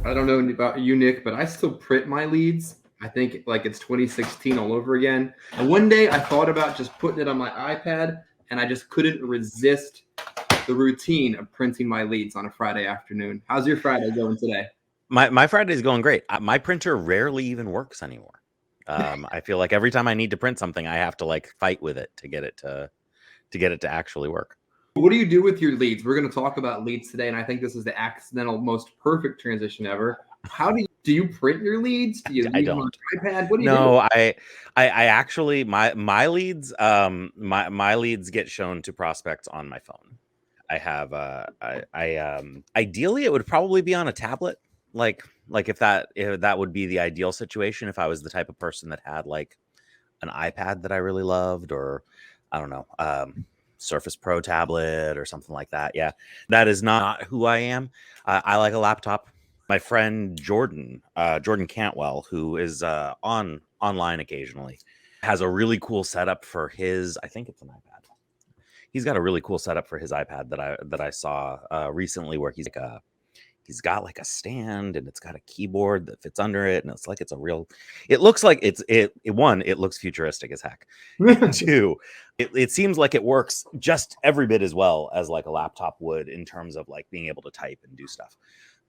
I don't know about you, Nick, but I still print my leads. I think like it's 2016 all over again. And one day I thought about just putting it on my iPad, and I just couldn't resist the routine of printing my leads on a Friday afternoon. How's your Friday going today? My Friday's going great. My printer rarely even works anymore. I feel like every time I need to print something, I have to like fight with it to get it to actually work. What do you do with your leads? We're going to talk about leads today, and I think this is the accidental most perfect transition ever. How do you print your leads? Do you I leave them on don't. an iPad? What do you do? No, I actually my leads my leads get shown to prospects on my phone. I have ideally it would probably be on a tablet. Like if that would be the ideal situation if I was the type of person that had like an iPad that I really loved, or I don't know, Surface Pro tablet or something like that. Yeah, that is not who I am. I like a laptop. My friend Jordan Cantwell, who is online occasionally, has a really cool setup for his. I think it's an iPad. He's got a really cool setup for his iPad that I saw recently, where he's got like a stand and it's got a keyboard that fits under it, and it's like it's a real. It looks like it looks futuristic as heck, and two, it seems like it works just every bit as well as like a laptop would in terms of like being able to type and do stuff.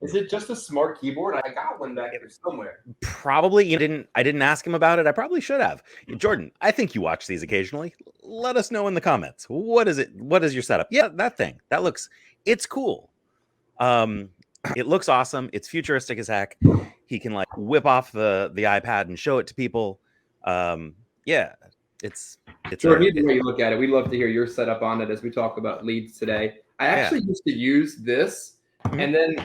Is it just a smart keyboard? I got one back there somewhere. Probably I didn't ask him about it. I probably should have. Jordan, I think you watch these occasionally. Let us know in the comments. What is it? What is your setup? Yeah, that thing. It's cool. It looks awesome. It's futuristic as heck. He can like whip off the iPad and show it to people. Yeah, it's Sure, either way you look at it, we'd love to hear your setup on it as we talk about leads today. I actually used to use this, and then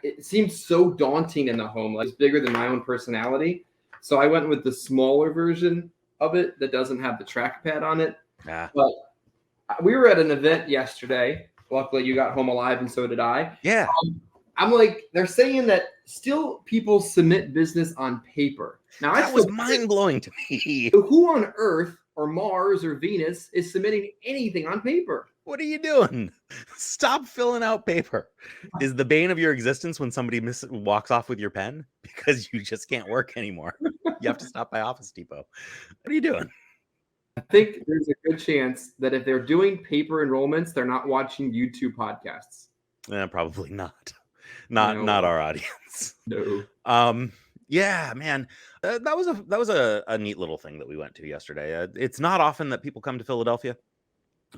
it seemed so daunting in the home, like it's bigger than my own personality. So I went with the smaller version of it that doesn't have the trackpad on it. But we were at an event yesterday. Luckily, you got home alive, and so did I. Yeah. I'm like, they're saying that still people submit business on paper. Now, that was mind-blowing to me. So who on Earth or Mars or Venus is submitting anything on paper? What are you doing? Stop filling out paper. Is the bane of your existence when somebody walks off with your pen because you just can't work anymore? You have to stop by Office Depot. What are you doing? I think there's a good chance that if they're doing paper enrollments, they're not watching YouTube podcasts. Probably not. Not our audience. No. Yeah, man, that was a neat little thing that we went to yesterday. It's not often that people come to Philadelphia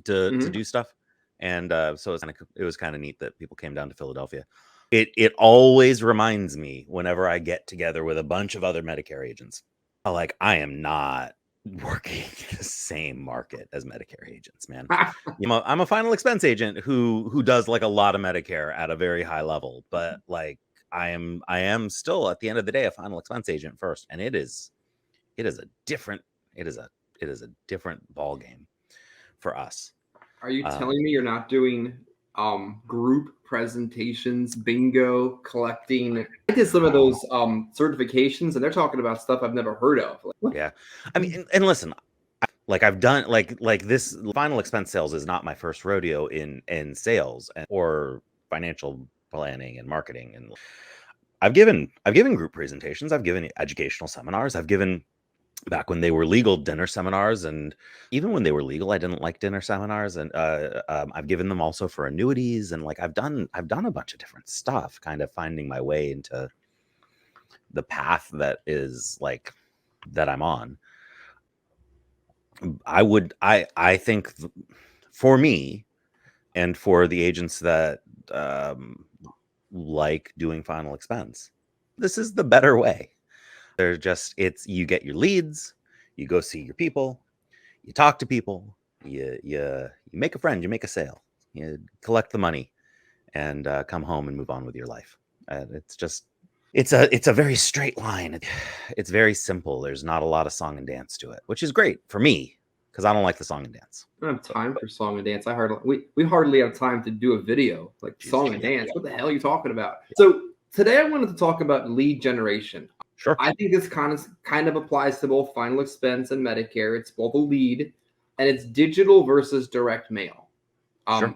to do stuff, and so it was kind of neat that people came down to Philadelphia. It always reminds me whenever I get together with a bunch of other Medicare agents, like I am not working the same market as Medicare agents, man. I'm a final expense agent who does like a lot of Medicare at a very high level, but like I am still at the end of the day a final expense agent first, and it is a different ball game for us. Are you telling me you're not doing group presentations, bingo, collecting? I did some of those certifications, and they're talking about stuff I've never heard of. Yeah, I mean, and listen, I've done like this. Final expense sales is not my first rodeo in sales or financial planning and marketing, and I've given group presentations, I've given educational seminars, I've given back when they were legal dinner seminars, and even when they were legal I didn't like dinner seminars, and I've given them also for annuities, and like I've done a bunch of different stuff, kind of finding my way into the path that is like that I'm on. I think for me and for the agents that like doing final expense, this is the better way. You get your leads, you go see your people, you talk to people, you make a friend, you make a sale, you collect the money, and come home and move on with your life. It's a very straight line. It's very simple. There's not a lot of song and dance to it, which is great for me because I don't like the song and dance. I don't have time for song and dance. We hardly have time to do a video like song and dance. What the hell are you talking about? So today I wanted to talk about lead generation. Sure. I think this kind of applies to both final expense and Medicare. It's both a lead, and it's digital versus direct mail. Sure.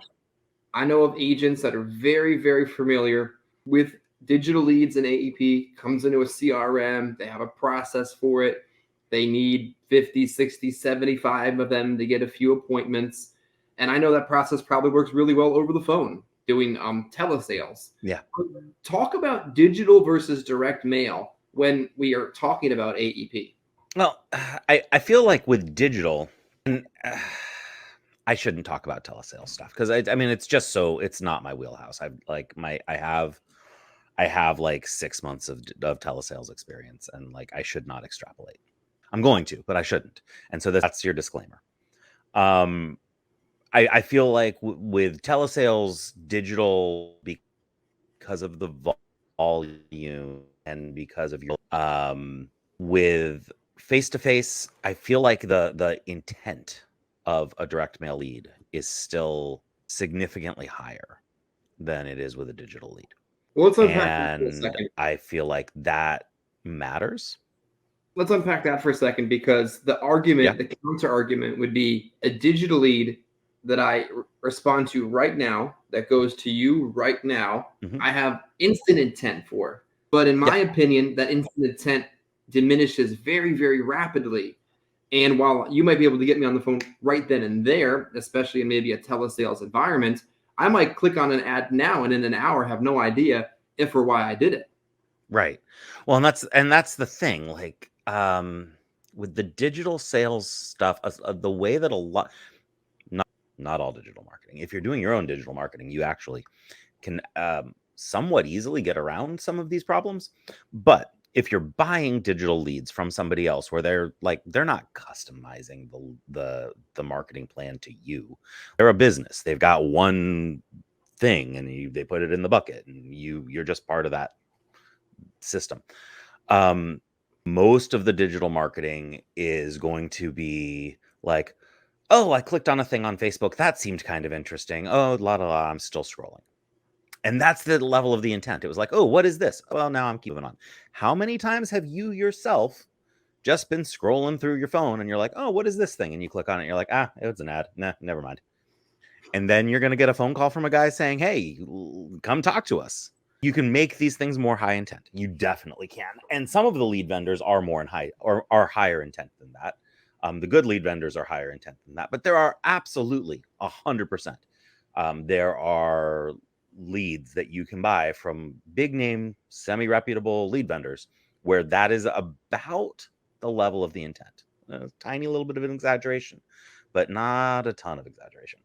I know of agents that are very, very familiar with digital leads in AEP comes into a CRM. They have a process for it. They need 50, 60, 75 of them to get a few appointments. And I know that process probably works really well over the phone doing telesales. Yeah. Talk about digital versus direct mail when we are talking about AEP. Well, I feel like with digital, and I shouldn't talk about telesales stuff because I mean it's just it's not my wheelhouse. I have like 6 months of telesales experience, and like I should not extrapolate. I'm going to, but I shouldn't. And so that's your disclaimer. I feel like with telesales, digital, because of the volume and because of your with face to face, I feel like the intent of a direct mail lead is still significantly higher than it is with a digital lead. Well, let's unpack that for a And second. I feel like that matters. Let's unpack that for a second, because the argument, the counter argument would be a digital lead that I respond to right now, that goes to you right now, I have instant intent for. But in my opinion, that instant intent diminishes very, very rapidly. And while you might be able to get me on the phone right then and there, especially in maybe a telesales environment, I might click on an ad now and in an hour have no idea if or why I did it. Right. Well, and that's the thing. Like with the digital sales stuff, the way that a lot, not all digital marketing. If you're doing your own digital marketing, you actually can somewhat easily get around some of these problems. But if you're buying digital leads from somebody else where they're not customizing the marketing plan to you, they're a business. They've got one thing and they put it in the bucket, and you're just part of that system. Most of the digital marketing is going to be like, oh, I clicked on a thing on Facebook. That seemed kind of interesting. Oh, I'm still scrolling. And that's the level of the intent. It was like, oh, what is this? Well, now I'm keeping on. How many times have you yourself just been scrolling through your phone and you're like, oh, what is this thing? And you click on it and you're like, it's an ad. Nah, never mind. And then you're going to get a phone call from a guy saying, hey, come talk to us. You can make these things more high intent. You definitely can. And some of the lead vendors are are higher intent than that. The good lead vendors are higher intent than that. But there are absolutely 100%. There are leads that you can buy from big name, semi-reputable lead vendors where that is about the level of the intent. A tiny little bit of an exaggeration, but not a ton of exaggeration.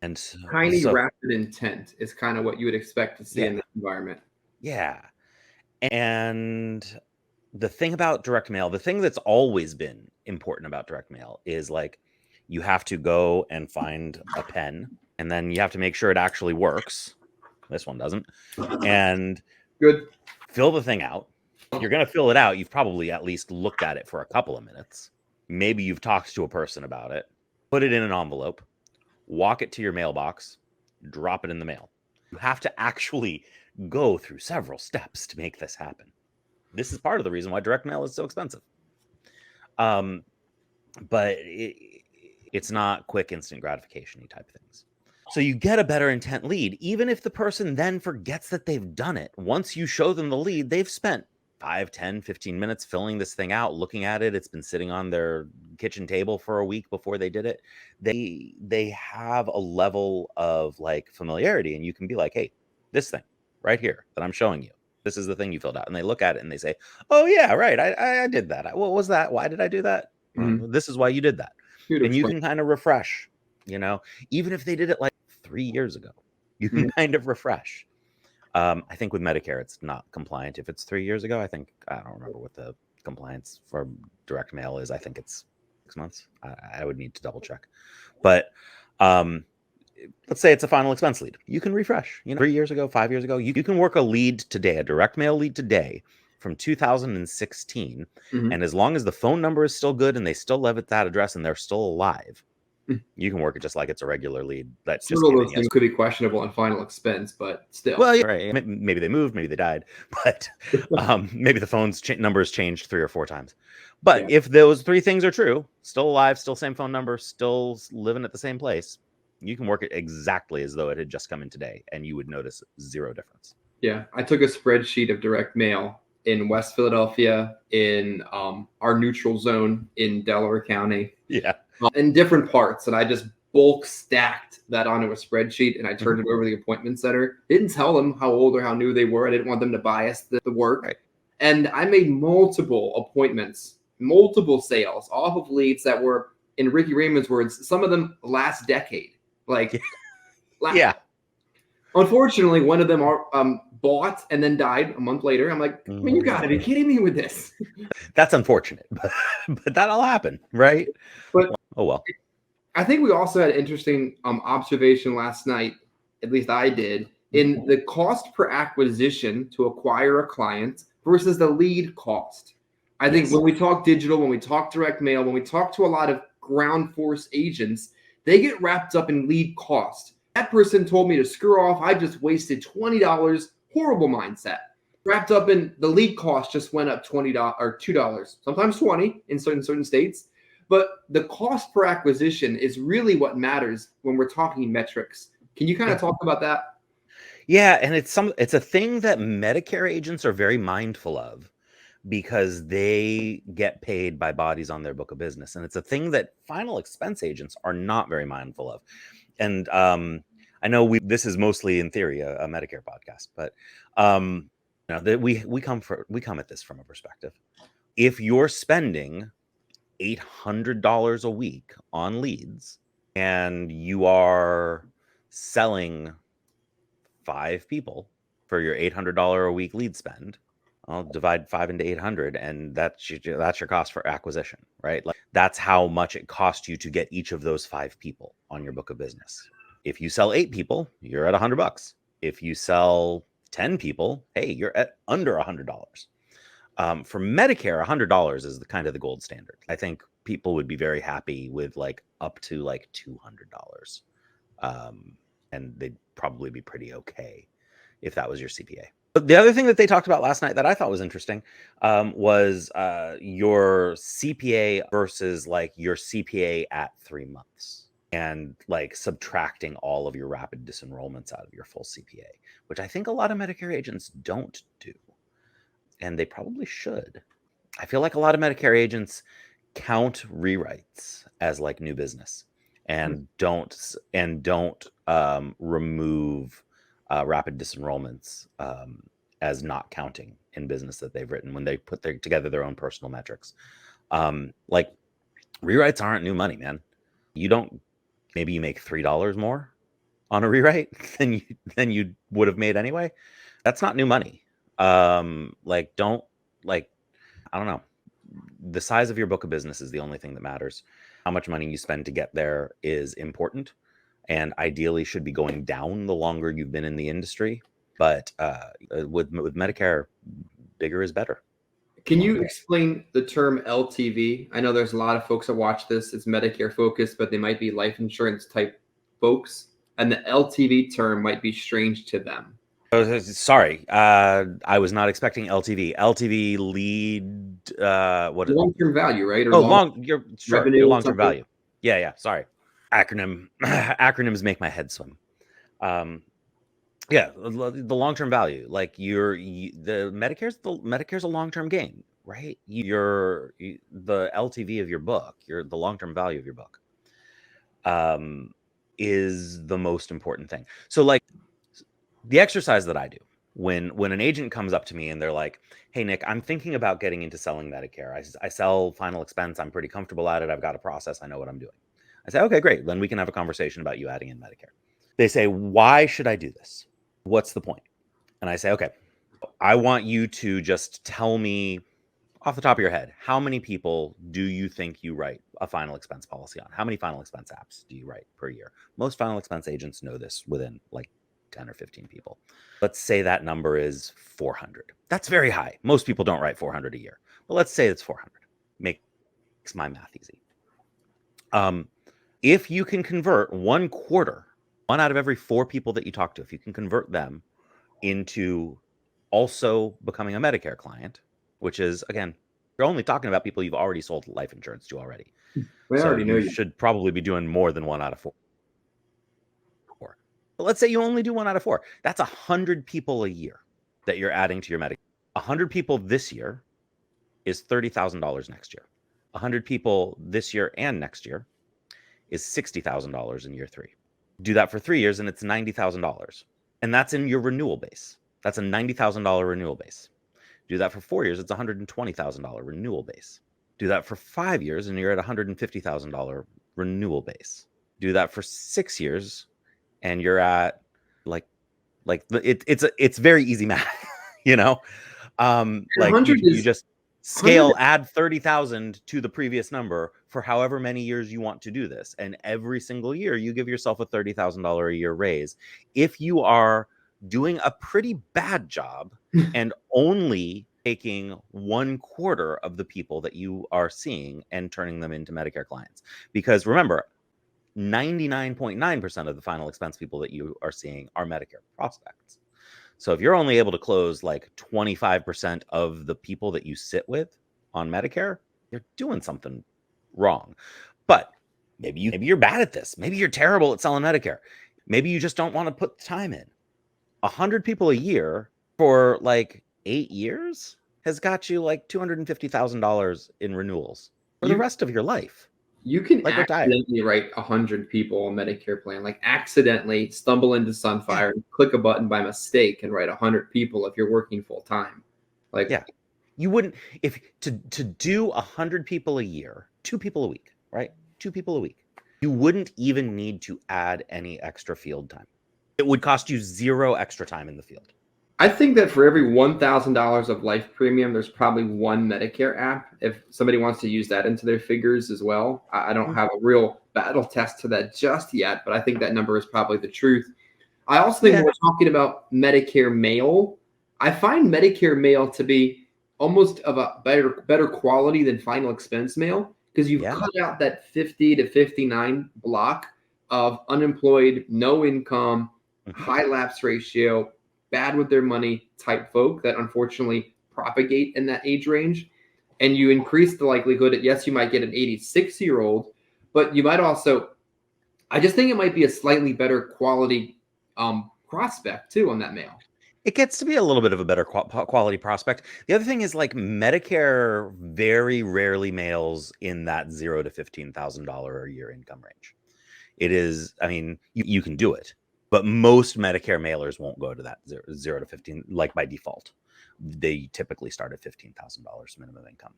And tiny rapid intent is kind of what you would expect to see in this environment. Yeah. And the thing about direct mail, the thing that's always been important about direct mail is like you have to go and find a pen, and then you have to make sure it actually works. This one doesn't. And good, fill the thing out. If you're going to fill it out, you've probably at least looked at it for a couple of minutes. Maybe you've talked to a person about it. Put it in an envelope. Walk it to your mailbox, drop it in the mail. You have to actually go through several steps to make this happen. This is part of the reason why direct mail is so expensive. But it's not quick, instant gratification-y type things. So you get a better intent lead, even if the person then forgets that they've done it. Once you show them the lead, they've spent 5, 10, 15 minutes filling this thing out, looking at it. It's been sitting on their kitchen table for a week before they did it. They have a level of like familiarity, and you can be like, hey, this thing right here that I'm showing you, this is the thing you filled out. And they look at it and they say, oh yeah, right. I did that. What was that? Why did I do that? Well, this is why you did that. And you can kind of refresh, even if they did it like 3 years ago, you can kind of refresh. I think with Medicare, it's not compliant if it's 3 years ago. I don't remember what the compliance for direct mail is. I think it's 6 months. I would need to double check. But let's say it's a final expense lead. You can refresh, 3 years ago, 5 years ago. You can work a lead today, a direct mail lead today from 2016. And as long as the phone number is still good and they still live at that address and they're still alive, you can work it just like it's a regular lead. That's just some of those things could be questionable on final expense, but still. Well, right. Maybe they moved, maybe they died, but maybe the phone's numbers changed 3 or 4 times. But if those 3 things are true, still alive, still same phone number, still living at the same place, you can work it exactly as though it had just come in today, and you would notice 0 difference. Yeah, I took a spreadsheet of direct mail in West Philadelphia, in our neutral zone in Delaware County, Yeah. in different parts, and I just bulk stacked that onto a spreadsheet and I Mhm. turned it over to the appointment center. Didn't tell them how old or how new they were. I didn't want them to bias the work. Right. And I made multiple appointments, multiple sales off of leads that were, in Ricky Raymond's words, some of them last decade. Like, Yeah. unfortunately, one of them are bought and then died a month later. I'm like, I mean, you got to be Mhm. kidding me with this. That's unfortunate, but that'll happen, right? But Oh well. I think we also had an interesting observation last night, at least I did, in the cost per acquisition to acquire a client versus the lead cost. I think Yes. when we talk digital, when we talk direct mail, when we talk to a lot of ground force agents, they get wrapped up in lead cost. That person told me to screw off. I just wasted $20. Horrible mindset. Wrapped up in the lead cost just went up $20 or $2, sometimes 20 in certain states. But the cost per acquisition is really what matters when we're talking metrics. Can you kind of Yeah. talk about that? Yeah, and it's a thing that Medicare agents are very mindful of because they get paid by bodies on their book of business, and it's a thing that final expense agents are not very mindful of. And I know this is mostly in theory a Medicare podcast, but that we come at this from a perspective. If you're spending $800 a week on leads and you are selling 5 people for your $800 a week lead spend, I'll divide 5 into 800, and that's your cost for acquisition, right? Like that's how much it costs you to get each of those 5 people on your book of business. If you sell 8 people, you're at $100. If you sell 10 people, hey, you're at under $100. For Medicare, $100 is the kind of the gold standard. I think people would be very happy with like up to like $200, and they'd probably be pretty okay if that was your CPA. But the other thing that they talked about last night that I thought was interesting was your CPA versus like your CPA at 3 months, and like subtracting all of your rapid disenrollments out of your full CPA, which I think a lot of Medicare agents don't do, and they probably should. I feel like a lot of Medicare agents count rewrites as like new business and don't remove rapid disenrollments as not counting in business that they've written when they put together their own personal metrics. Like rewrites aren't new money, man. You don't. Maybe you make $3 more on a rewrite than you would have made anyway. That's not new money. Like don't like I don't know. The size of your book of business is the only thing that matters. How much money you spend to get there is important, and ideally should be going down the longer you've been in the industry. But with Medicare, bigger is better. Can you explain the term LTV? I know there's a lot of folks that watch this. It's Medicare focused, but they might be life insurance type folks. And the LTV term might be strange to them. Sorry, I was not expecting LTV. LTV lead. What? Long-term value, right? Or Oh, long your revenue or long-term something. value. Yeah. Sorry, acronyms make my head swim. Yeah, the long-term value, like the Medicare's a long-term game, right? The LTV of your book, the long-term value of your book, is the most important thing. So, like the exercise that I do when an agent comes up to me and they're like, "Hey, Nick, I'm thinking about getting into selling Medicare. I sell final expense. I'm pretty comfortable at it. I've got a process. I know what I'm doing." I say, "Okay, great. Then we can have a conversation about you adding in Medicare." They say, "Why should I do this? What's the point?" And I say, "Okay, I want you to just tell me off the top of your head, how many people do you think you write a final expense policy on? How many final expense apps do you write per year?" Most final expense agents know this within like 10 or 15 people. Let's say that number is 400. That's very high. Most people don't write 400 a year, but let's say it's 400. Makes my math easy. If you can convert 1/4, 1 out of every 4 people that you talk to, if you can convert them into also becoming a Medicare client, which is, again, you're only talking about people you've already sold life insurance to already. We So already know you you. should probably be doing more than 1 out of 4. But let's say you only do 1 out of 4. That's 100 people a year. that you're adding to your Medicare. 100 people this year is $30,000 next year. 100 people this year and next year is $60,000 in year 3. Do that for 3 years and it's $90,000. And that's in your renewal base. That's a $90,000 renewal base. Do that for 4 years, it's a $120,000 renewal base. Do that for 5 years and you're at a $150,000 renewal base. Do that for 6 years and you're at it's very easy math, you know? Like you just scale, add 30,000 to the previous number for however many years you want to do this. And every single year you give yourself a $30,000 a year raise. If you are doing a pretty bad job and only taking 1/4 of the people that you are seeing and turning them into Medicare clients. Because remember, 99.9% of the final expense people that you are seeing are Medicare prospects. So if you're only able to close like 25% of the people that you sit with on Medicare, you're doing something wrong. But maybe you're bad at this. Maybe you're terrible at selling Medicare. Maybe you just don't want to put the time in. 100 people a year for like 8 years has got you like $250,000 in renewals for the rest of your life. You can accidentally write 100 people a Medicare plan, like accidentally stumble into Sunfire and click a button by mistake and write 100 people if you're working full time. Like, yeah, you wouldn't if to do 100 people a year, 2 people a week, right? 2 people a week. You wouldn't even need to add any extra field time. It would cost you 0 extra time in the field. I think that for every $1,000 of life premium, there's probably one Medicare app. If somebody wants to use that into their figures as well, I don't have a real battle test to that just yet, but I think that number is probably the truth. I also think when we're talking about Medicare mail, I find Medicare mail to be almost of a better quality than final expense mail because you've cut out that 50 to 59 block of unemployed, no income, high lapse ratio, bad with their money type folk that unfortunately propagate in that age range. And you increase the likelihood that, yes, you might get an 86-year-old, but you might also, I just think it might be a slightly better quality prospect too on that mail. It gets to be a little bit of a better quality prospect. The other thing is like Medicare very rarely mails in that $0 to $15,000 a year income range. It is, I mean, you can do it. But most Medicare mailers won't go to that 0 to 15, like by default. They typically start at $15,000 minimum income.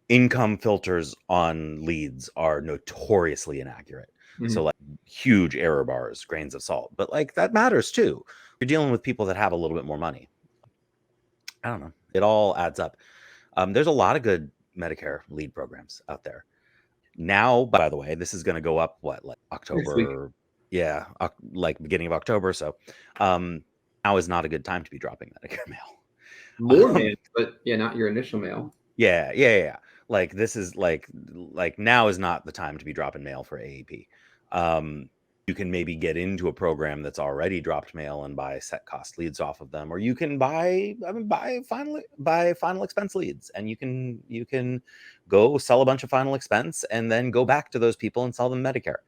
Income filters on leads are notoriously inaccurate. So like huge error bars, grains of salt. But like that matters too. You're dealing with people that have a little bit more money. I don't know. It all adds up. There's a lot of good Medicare lead programs out there. Now, by the way, this is going to go up, what, like October? Yeah, like beginning of October. So now is not a good time to be dropping Medicare mail. More mail, but yeah, not your initial mail. Yeah. Like this is like now is not the time to be dropping mail for AAP. You can maybe get into a program that's already dropped mail and buy set cost leads off of them, or you can buy final expense leads, and you can go sell a bunch of final expense and then go back to those people and sell them Medicare,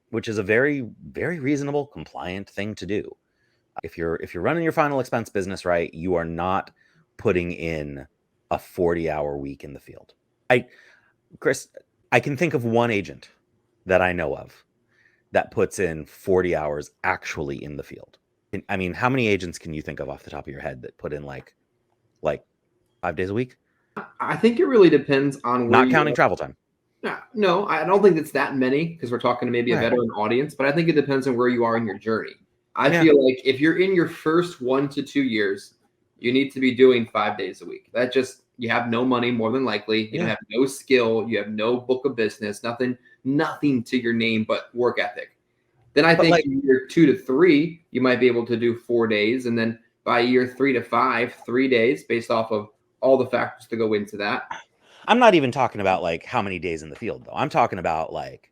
which is a very, very reasonable, compliant thing to do. If you're running your final expense business right, you are not putting in a 40-hour week in the field. Chris, I can think of one agent that I know of that puts in 40 hours actually in the field. I mean, how many agents can you think of off the top of your head that put in like 5 days a week? I think it really depends on where not counting travel time. No, I don't think it's that many because we're talking to maybe a veteran audience, but I think it depends on where you are in your journey. I feel like if you're in your first 1 to 2 years, you need to be doing 5 days a week. That just, you have no money more than likely. You have no skill. You have no book of business, nothing to your name but work ethic. Then I think in year 2 to 3, you might be able to do 4 days. And then by year 3 to 5, 3 days based off of all the factors to go into that. I'm not even talking about like how many days in the field though. I'm talking about like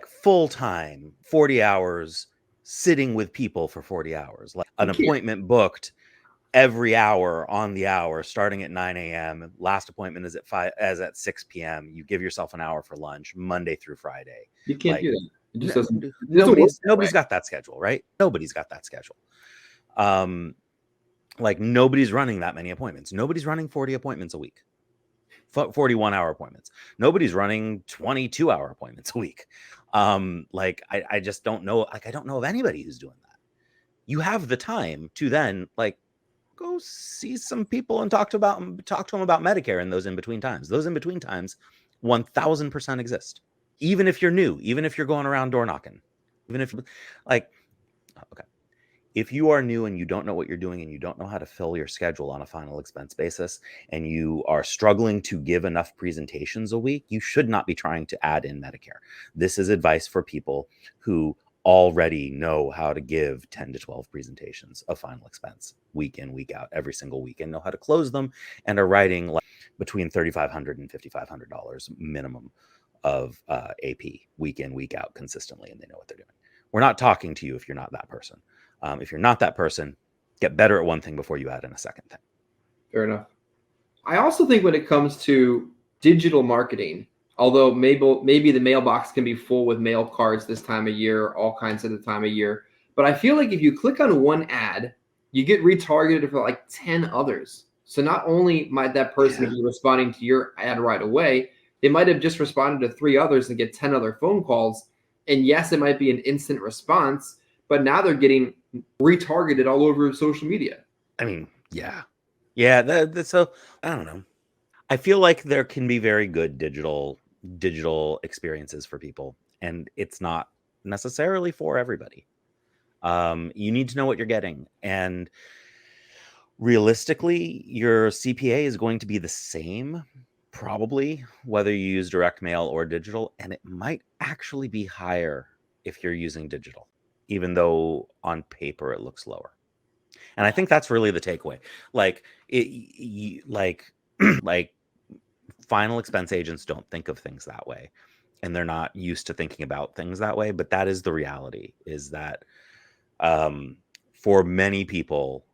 full-time, 40 hours, sitting with people for 40 hours, like an appointment booked every hour on the hour, starting at 9 a.m. Last appointment is at 6 p.m. You give yourself an hour for lunch, Monday through Friday. You can't do that. It just nobody's got that schedule, right? Nobody's got that schedule. Like nobody's running that many appointments. Nobody's running 40 appointments a week. 41-hour appointments. Nobody's running 22-hour appointments a week. Like I just don't know. Like I don't know of anybody who's doing that. You have the time to then like go see some people and talk to them about Medicare in those in between times. Those in between times, 1000% exist. Even if you're new, even if you're going around door knocking, even if like, okay. If you are new and you don't know what you're doing and you don't know how to fill your schedule on a final expense basis and you are struggling to give enough presentations a week, you should not be trying to add in Medicare. This is advice for people who already know how to give 10 to 12 presentations of final expense week in, week out, every single week, and know how to close them and are writing like between $3,500 and $5,500 minimum of AP week in, week out consistently, and they know what they're doing. We're not talking to you if you're not that person. If you're not that person, get better at one thing before you add in a second thing. Fair enough. I also think when it comes to digital marketing, although maybe the mailbox can be full with mail cards this time of year, all kinds of the time of year, but I feel like if you click on one ad, you get retargeted for like 10 others. So not only might that person be responding to your ad right away, they might have just responded to 3 others and get 10 other phone calls. And yes, it might be an instant response, but now they're getting retargeted all over social media. I mean, yeah. So I don't know. I feel like there can be very good digital experiences for people, and it's not necessarily for everybody. You need to know what you're getting, and realistically, your CPA is going to be the same, probably, whether you use direct mail or digital, and it might actually be higher if you're using digital, even though on paper it looks lower. And I think that's really the takeaway. Like like final expense agents don't think of things that way, and they're not used to thinking about things that way. But that is the reality, is that for many people,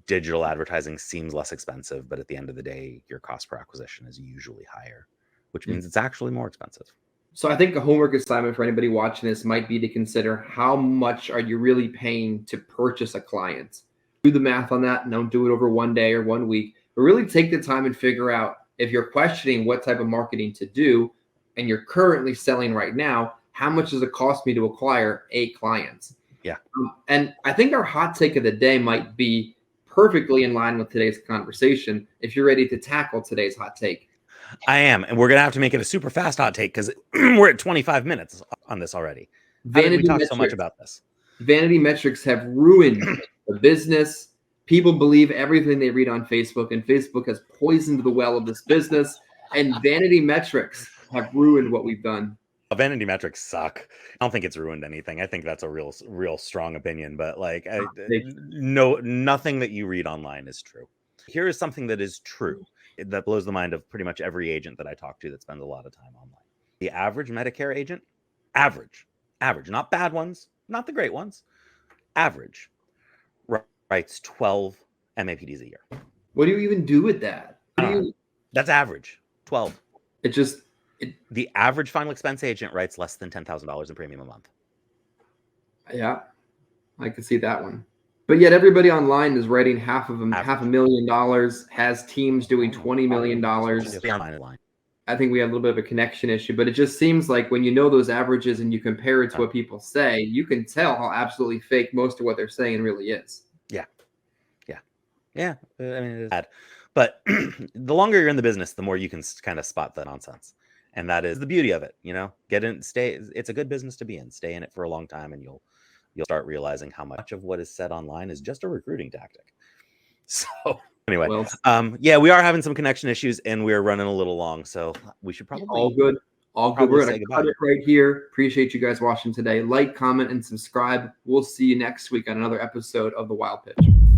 digital advertising seems less expensive, but at the end of the day, your cost per acquisition is usually higher, which means it's actually more expensive. So I think a homework assignment for anybody watching this might be to consider how much are you really paying to purchase a client. Do the math on that, and don't do it over one day or 1 week, but really take the time and figure out, if you're questioning what type of marketing to do and you're currently selling right now, how much does it cost me to acquire a client? Yeah. And I think our hot take of the day might be perfectly in line with today's conversation if you're ready to tackle today's hot take. I am, and we're going to have to make it a super fast hot take because we're at 25 minutes on this already. How did we talk so much about this? Vanity metrics have ruined the business. People believe everything they read on Facebook, and Facebook has poisoned the well of this business, and vanity metrics have ruined what we've done. Vanity metrics suck. I don't think it's ruined anything. I think that's a real strong opinion, but like nothing that you read online is true. Here is something that is true that blows the mind of pretty much every agent that I talk to that spends a lot of time online. The average Medicare agent, average, not bad ones, not the great ones, average, writes 12 MAPDs a year. What do you even do with that? That's average, 12. The average final expense agent writes less than $10,000 in premium a month. Yeah, I can see that one. But yet everybody online is writing half of them, $500,000, has teams doing $20 million. I think we have a little bit of a connection issue, but it just seems like when you know those averages and you compare it to what people say, you can tell how absolutely fake most of what they're saying really is. Yeah. I mean, it is bad. But the longer you're in the business, the more you can kind of spot the nonsense. And that is the beauty of it, it's a good business to be in. Stay in it for a long time, and you'll start realizing how much of what is said online is just a recruiting tactic. So anyway, we are having some connection issues, and we're running a little long, so we should probably all good. We're going to cut it right here. Appreciate you guys watching today. Like, comment, and subscribe. We'll see you next week on another episode of The Wild Pitch.